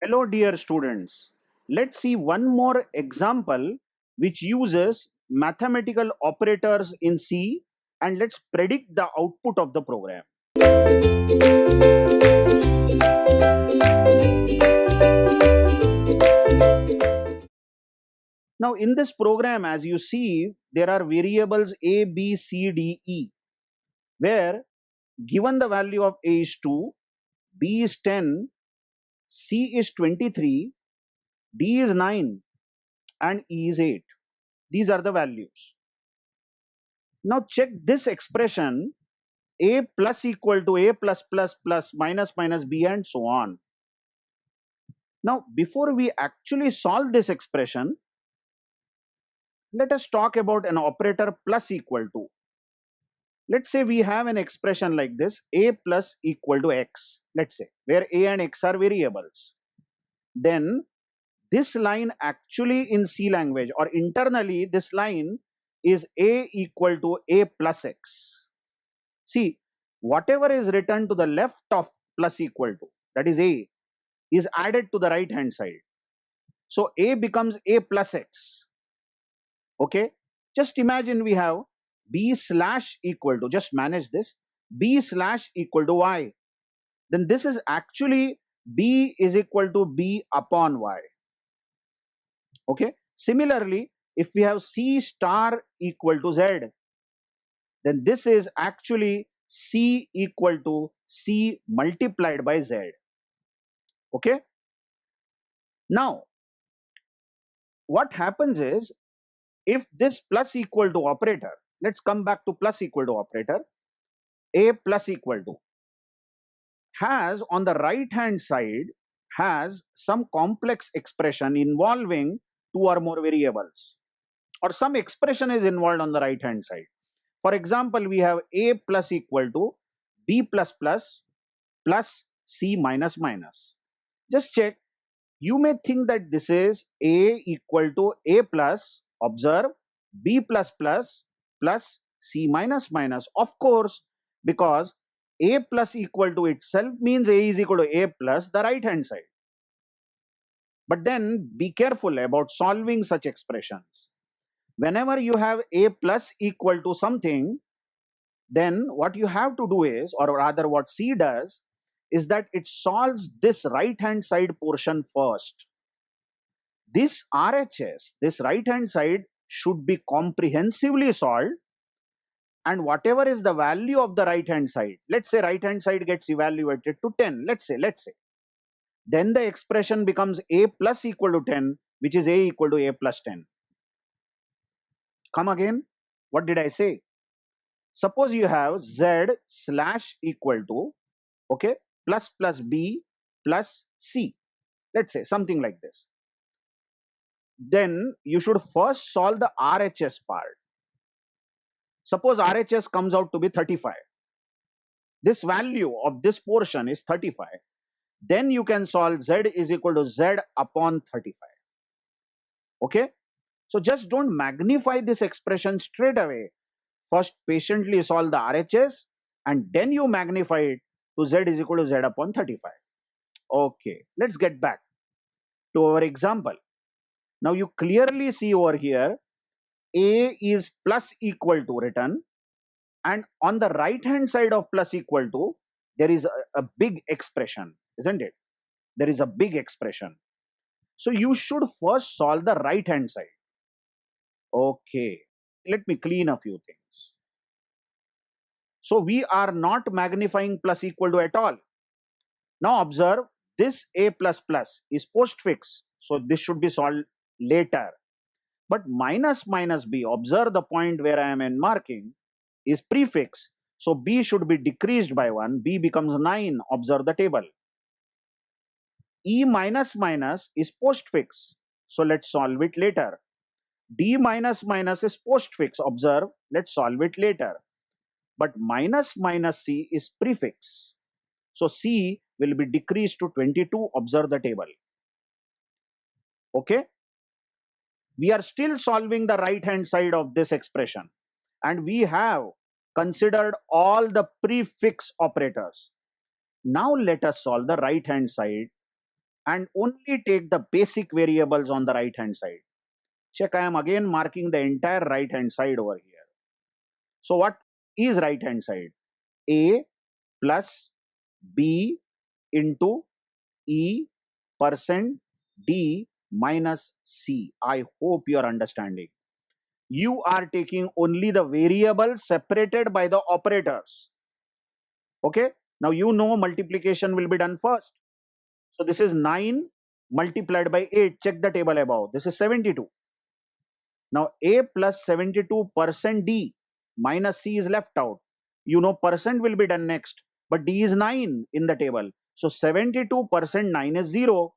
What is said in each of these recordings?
Hello, dear students. Let's see one more example which uses mathematical operators in C, and let's predict the output of the program. Now, in this program, as you see, there are variables A, B, C, D, E, where given the value of A is 2, B is 10, C is 23, D is 9, and E is 8. These are the values. Now, check this expression A plus equal to A plus plus plus minus minus B and so on. Now, before we actually solve this expression, let us talk about an operator plus equal to. Let's say we have an expression like this, A plus equal to X, let's say, where A and X are variables. Then this line actually in C language or internally, this line is A equal to A plus X. See, whatever is written to the left of plus equal to, that is A, is added to the right hand side. So A becomes A plus X. Okay. Just imagine we have B slash equal to, just manage this, B slash equal to Y. Then this is actually B is equal to B upon Y. Okay. Similarly, if we have C star equal to Z, then this is actually C equal to C multiplied by Z. Okay. Now, what happens is, if this plus equal to operator, let's come back to plus equal to operator, A plus equal to has on the right hand side has some complex expression involving two or more variables, or some expression is involved on the right hand side. For example, we have A plus equal to B plus plus plus C minus minus. Just check. You may think that this is A equal to A plus, observe, B plus plus plus C minus minus. Of course, because A plus equal to itself means A is equal to A plus the right hand side. But then be careful about solving such expressions. Whenever you have A plus equal to something, then what you have to do is, or rather what C does, is that it solves this right hand side portion first. This RHS, this right hand side, should be comprehensively solved, and whatever is the value of the right hand side, let's say right hand side gets evaluated to 10, let's say, then the expression becomes A plus equal to 10, which is A equal to A plus 10. Come again, what did I say? Suppose you have Z slash equal to, okay, plus plus B plus C, let's say something like this. Then you should first solve the RHS part. Suppose RHS comes out to be 35. This value of this portion is 35. Then you can solve Z is equal to Z upon 35. Okay. So just don't magnify this expression straight away. First patiently solve the RHS and then you magnify it to Z is equal to Z upon 35. Okay. Let's get back to our example. Now you clearly see over here A is plus equal to written, and on the right hand side of plus equal to there is a big expression, isn't it? There is a big expression. So you should first solve the right hand side. Okay, let me clean a few things. So we are not magnifying plus equal to at all. Now observe, this A plus plus is postfix, so this should be solved later. But minus minus B, observe the point where I am in marking, is prefix. So B should be decreased by 1. B becomes 9. Observe the table. E minus minus is postfix. So let's solve it later. D minus minus is postfix. Observe. Let's solve it later. But minus minus C is prefix. So C will be decreased to 22. Observe the table. Okay. We are still solving the right hand side of this expression. And we have considered all the prefix operators. Now let us solve the right hand side, and only take the basic variables on the right hand side. Check, I am again marking the entire right hand side over here. So what is right hand side? A plus B into E percent D minus C. I hope you are understanding. You are taking only the variables separated by the operators. Okay. Now you know multiplication will be done first. So this is 9 multiplied by 8. Check the table above. This is 72. Now A plus 72% D minus C is left out. You know percent will be done next. But D is 9 in the table. So 72% 9 is 0.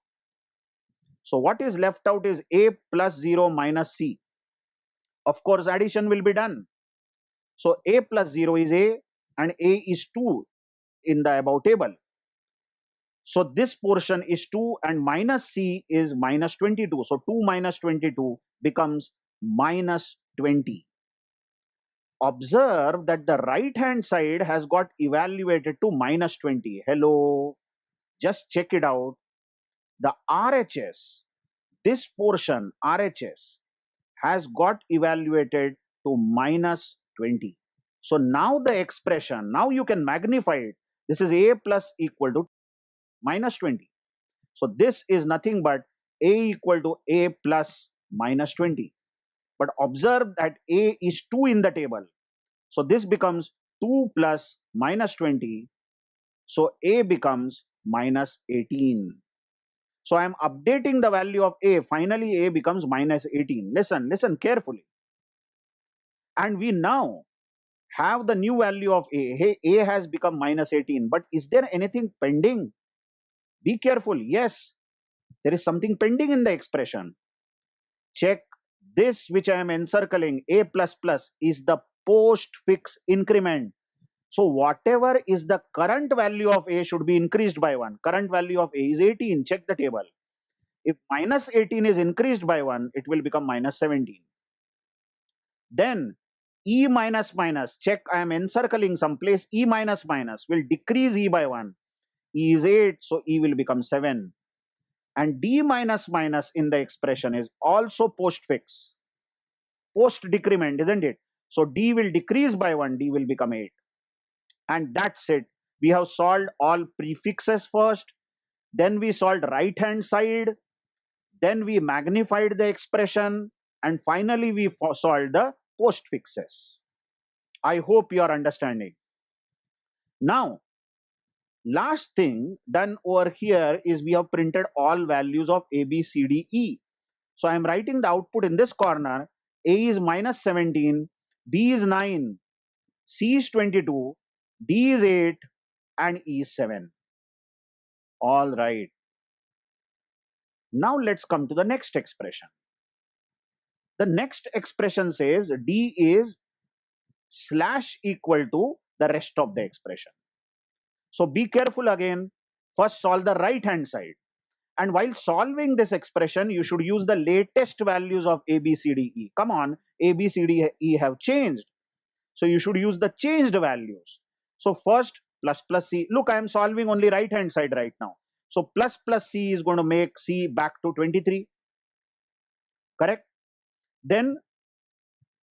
So what is left out is A plus 0 minus C. Of course, addition will be done. So A plus 0 is A and A is 2 in the above table. So this portion is 2 and minus C is minus 22. So 2 minus 22 becomes minus 20. Observe that the right hand side has got evaluated to minus 20. Hello, just check it out. The RHS, this portion RHS has got evaluated to minus 20. So now the expression, now you can magnify it. This is A plus equal to minus 20. So this is nothing but A equal to A plus minus 20. But observe that A is 2 in the table. So this becomes 2 plus minus 20. So A becomes minus 18. So I am updating the value of A. Finally, A becomes minus 18. Listen carefully. And we now have the new value of A. Hey, A has become minus 18. But is there anything pending? Be careful. Yes, there is something pending in the expression. Check this, which I am encircling. A plus plus is the postfix increment. So whatever is the current value of A should be increased by 1. Current value of A is 18. Check the table. If minus 18 is increased by 1, it will become minus 17. Then E minus minus, check, I am encircling some place. E minus minus will decrease E by 1. E is 8, so E will become 7. And D minus minus in the expression is also postfix, post decrement, isn't it? So D will decrease by 1, D will become 8. And that's it. We have solved all prefixes first, then we solved right hand side, then we magnified the expression, and finally we solved the postfixes. I hope you are understanding. Now, last thing done over here is we have printed all values of A, B, C, D, E. So I am writing the output in this corner. A is minus 17, B is 9, C is 22, D is 8, and E is 7. All right. Now let's come to the next expression. The next expression says D is slash equal to the rest of the expression. So be careful again. First solve the right hand side. And while solving this expression, you should use the latest values of A, B, C, D, E. Come on, A, B, C, D, E have changed. So you should use the changed values. So first plus plus C. Look, I am solving only right hand side right now. So plus plus C is going to make C back to 23. Correct? Then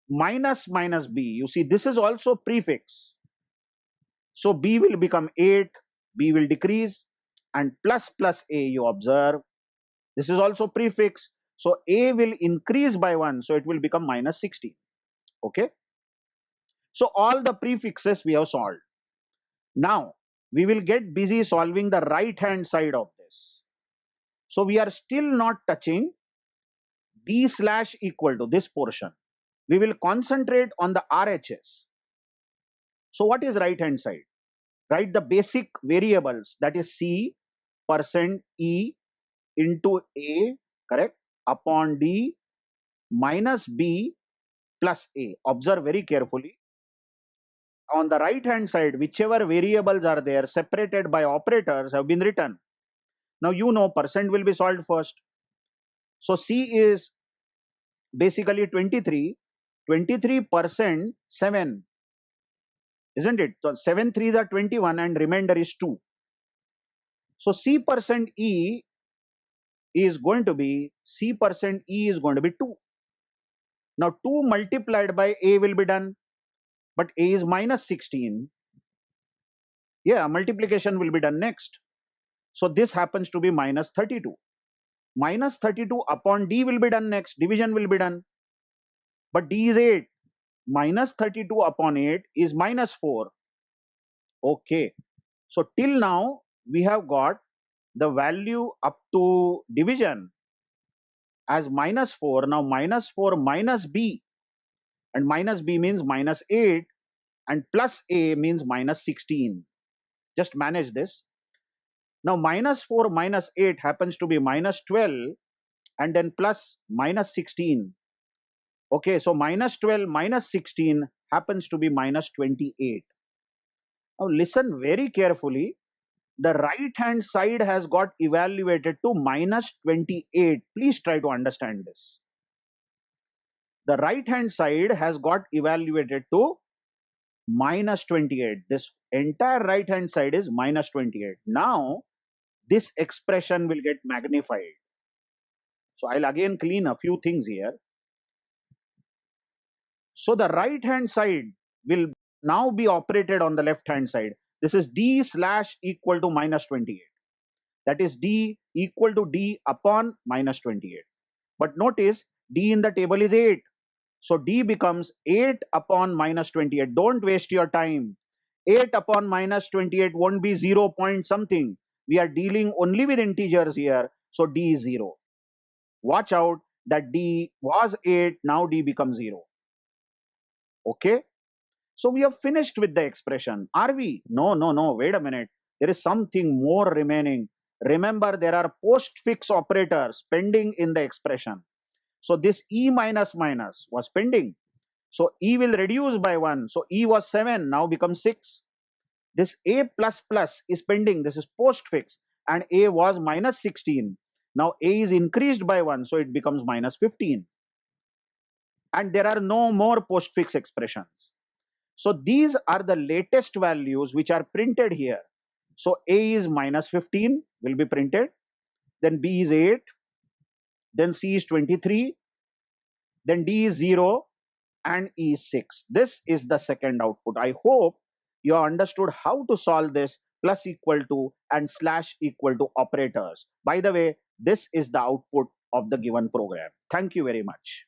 minus minus B. You see, this is also prefix. So B will become 8, B will decrease, and plus plus A, you observe, this is also prefix. So A will increase by 1, so it will become minus 16. Okay. So all the prefixes we have solved. Now we will get busy solving the right hand side of this. So we are still not touching D slash equal to this portion. We will concentrate on the RHS. So what is right hand side? Write the basic variables, that is C percent E into A, correct, upon D minus B plus A. Observe very carefully. On the right hand side, whichever variables are there separated by operators have been written. Now you know percent will be solved first. So C is basically 23. 23% 7, isn't it? So 7 threes are 21 and remainder is 2. So C percent E is going to be C percent E is going to be 2. Now 2 multiplied by A will be done, but A is minus 16. Yeah, multiplication will be done next. So this happens to be minus 32. Minus 32 upon D will be done next. Division will be done. But D is 8. Minus 32 upon 8 is minus 4. Okay. So till now we have got the value up to division as minus 4. Now minus 4 minus B, and minus B means minus 8, and plus A means minus 16. Just manage this. Now minus 4 minus 8 happens to be minus 12, and then plus minus 16. Okay, so minus 12 minus 16 happens to be minus 28. Now listen very carefully. The right hand side has got evaluated to minus 28. Please try to understand this. The right hand side has got evaluated to minus 28. This entire right hand side is minus 28. Now this expression will get magnified. So I'll again clean a few things here. So the right hand side will now be operated on the left hand side. This is D slash equal to minus 28. That is D equal to D upon minus 28. But notice D in the table is 8. So D becomes 8 upon minus 28. Don't waste your time. 8 upon minus 28 won't be 0 point something. We are dealing only with integers here. So D is 0. Watch out that D was 8. Now D becomes 0. Okay. So we have finished with the expression. Are we? No, no, no. Wait a minute. There is something more remaining. Remember, there are postfix operators pending in the expression. So this E minus minus was pending. So E will reduce by 1. So E was 7, now becomes 6. This A plus plus is pending. This is postfix. And A was minus 16. Now A is increased by 1. So it becomes minus 15. And there are no more postfix expressions. So these are the latest values which are printed here. So A is minus 15 will be printed. Then B is 8. Then C is 23. Then D is 0. And E is 6. This is the second output. I hope you have understood how to solve this plus equal to and slash equal to operators. By the way, this is the output of the given program. Thank you very much.